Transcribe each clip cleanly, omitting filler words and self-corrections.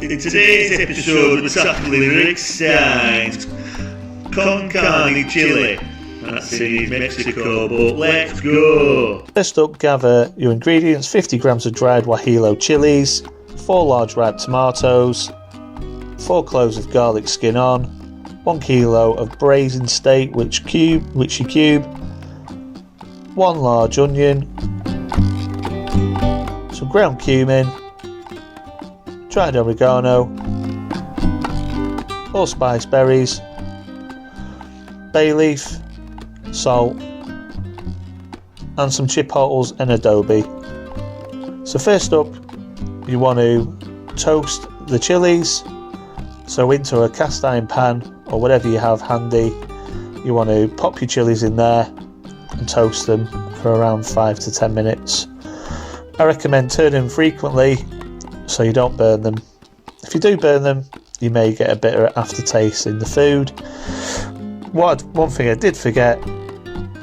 In today's episode we're tackling Stein's Carne Chilli. That's in Mexico, but let's go! First up, gather your ingredients: 50 grams of dried guajillo chilies, 4 large ripe tomatoes, 4 cloves of garlic skin on, 1 kilo of braised steak which you cube, 1 large onion, some ground cumin, dried oregano, allspice berries, bay leaf, salt, and some chipotles and adobe. So first up, you want to toast the chilies. So into a cast iron pan or whatever you have handy, you want to pop your chilies in there and toast them for around 5 to 10 minutes. I recommend turning them frequently so you don't burn them. If you do burn them, you may get a bitter aftertaste in the food. One thing I did forget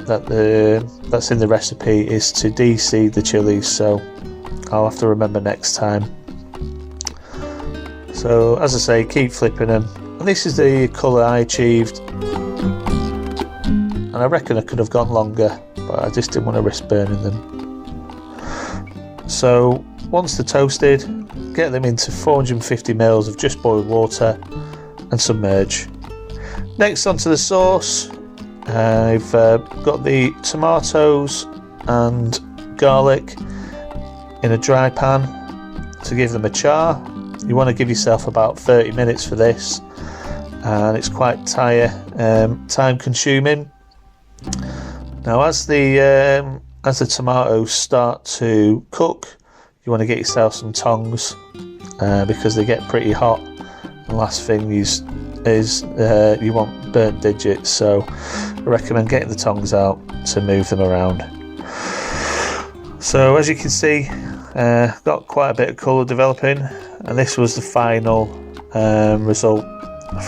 that's in the recipe is to de-seed the chilies, so I'll have to remember next time. So as I say, keep flipping them, and this is the colour I achieved, and I reckon I could have gone longer, but I just didn't want to risk burning them. So once they're toasted, get them into 450 ml of just boiled water and submerge. Next, onto the sauce. I've got the tomatoes and garlic in a dry pan to give them a char. You want to give yourself about 30 minutes for this, and it's quite time consuming. Now as the tomatoes start to cook, you want to get yourself some tongs because they get pretty hot. The last thing is you want burnt digits, so I recommend getting the tongs out to move them around. So as you can see, got quite a bit of colour developing, and this was the final result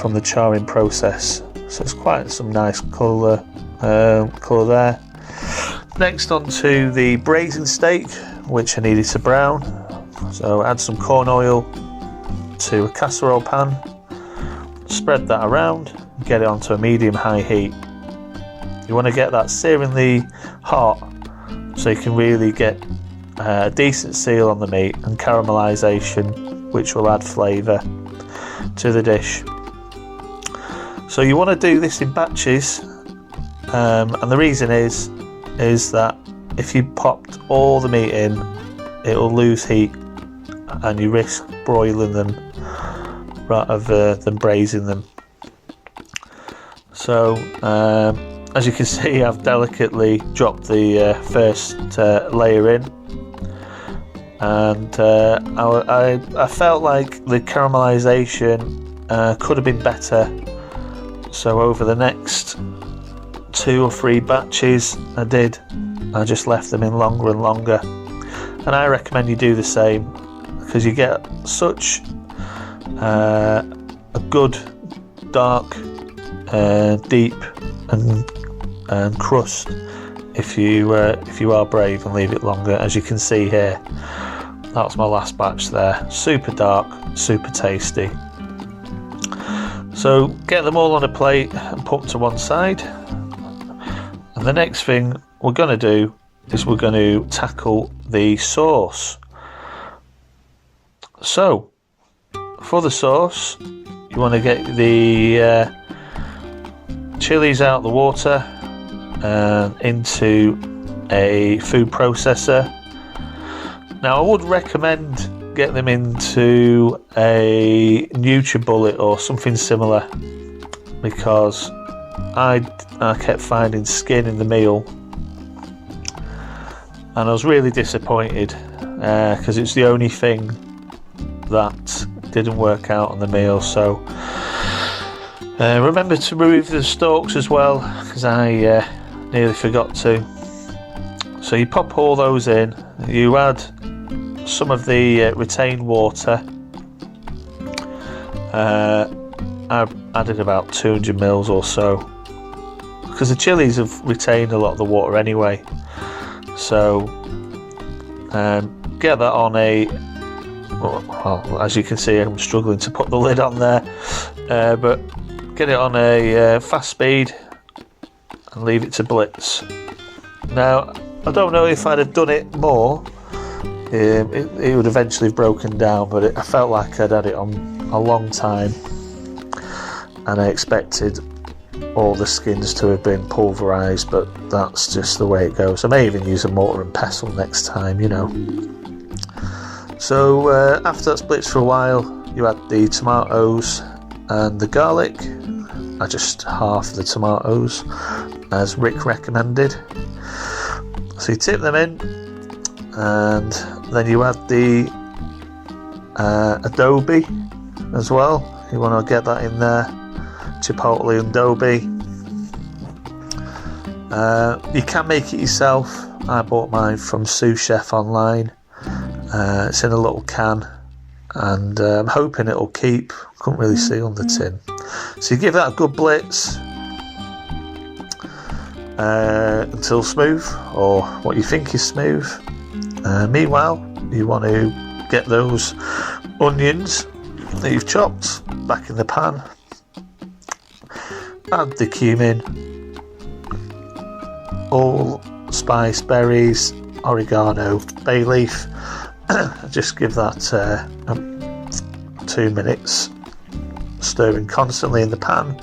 from the charring process. So it's quite some nice colour there. Next, on to the braised steak, which I needed to brown. So add some corn oil to a casserole pan, spread that around, get it onto a medium-high heat. You want to get that searingly hot so you can really get a decent seal on the meat and caramelisation, which will add flavour to the dish. So you want to do this in batches, and the reason is that if you popped all the meat in, it will lose heat and you risk broiling them rather than braising them. So as you can see, I've delicately dropped the first layer in, and I felt like the caramelisation could have been better. So over the next 2 or 3 batches I just left them in longer and longer, and I recommend you do the same, because you get such a good dark deep and crust if you are brave and leave it longer. As you can see here, that's my last batch there. Super dark, super tasty. So get them all on a plate and put to one side. And the next thing we're going to do is we're going to tackle the sauce. So for the sauce, you want to get the chilies out of the water and into a food processor. Now I would recommend get them into a NutriBullet or something similar, because I kept finding skin in the meal, and I was really disappointed because it's the only thing that didn't work out on the meal. So remember to remove the stalks as well, because I nearly forgot to. So you pop all those in, you add some of the retained water. I added about 200 ml or so, because the chilies have retained a lot of the water anyway. So get that on a Well, as you can see, I'm struggling to put the lid on there, but get it on a fast speed and leave it to blitz. Now, I don't know if I'd have done it more, it would eventually have broken down, but I felt like I'd had it on a long time, and I expected all the skins to have been pulverised, but that's just the way it goes. I may even use a mortar and pestle next time, you know. So after that's blitzed for a while, you add the tomatoes and the garlic. I just half the tomatoes as Rick recommended. So you tip them in, and then you add the adobe as well. You want to get that in there, chipotle adobe. You can make it yourself. I bought mine from Sous Chef online. It's in a little can, and I'm hoping it'll keep. Couldn't really see on the tin. So you give that a good blitz until smooth, or what you think is smooth. Meanwhile, you want to get those onions that you've chopped back in the pan. Add the cumin, allspice, berries, oregano, bay leaf. Just give that 2 minutes, stirring constantly in the pan.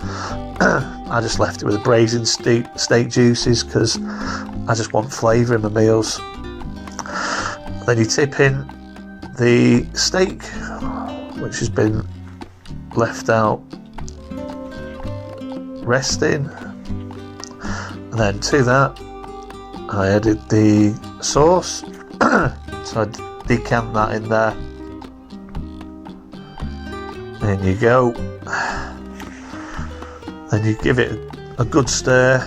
I just left it with the braising steak juices because I just want flavour in my meals. Then you tip in the steak, which has been left out resting, and then to that I added the sauce. So I decant that in there. There you go. Then you give it a good stir.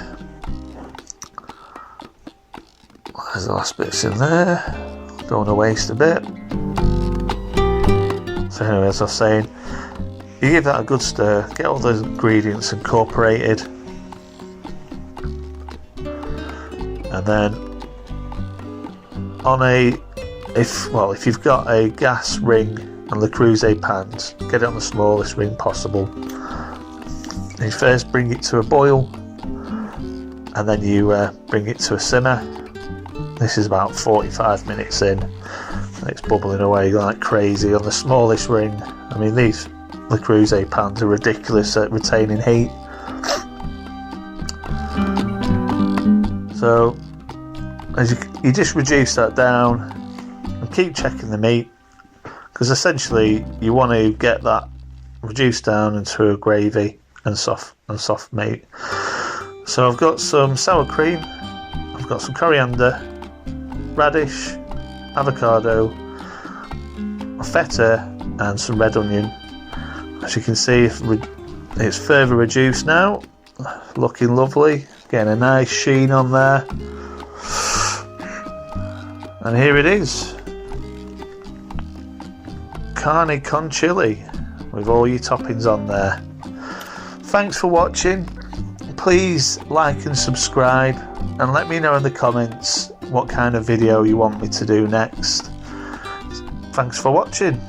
There's the last bits in there. Don't want to waste a bit. So anyway, as I was saying, you give that a good stir, get all the ingredients incorporated, and then on if you've got a gas ring and Le Creuset pans, get it on the smallest ring possible. You first bring it to a boil, and then you bring it to a simmer. This is about 45 minutes in, and it's bubbling away like crazy on the smallest ring. I mean, these Le Creuset pans are ridiculous at retaining heat. So as you just reduce that down and keep checking the meat, because essentially you want to get that reduced down into a gravy and soft meat. So I've got some sour cream, I've got some coriander, radish, avocado, feta, and some red onion. As you can see, it's further reduced now, looking lovely, getting a nice sheen on there. And here it is, Carne con Chilli, with all your toppings on there. Thanks for watching. Please like and subscribe, and let me know in the comments what kind of video you want me to do next. Thanks for watching.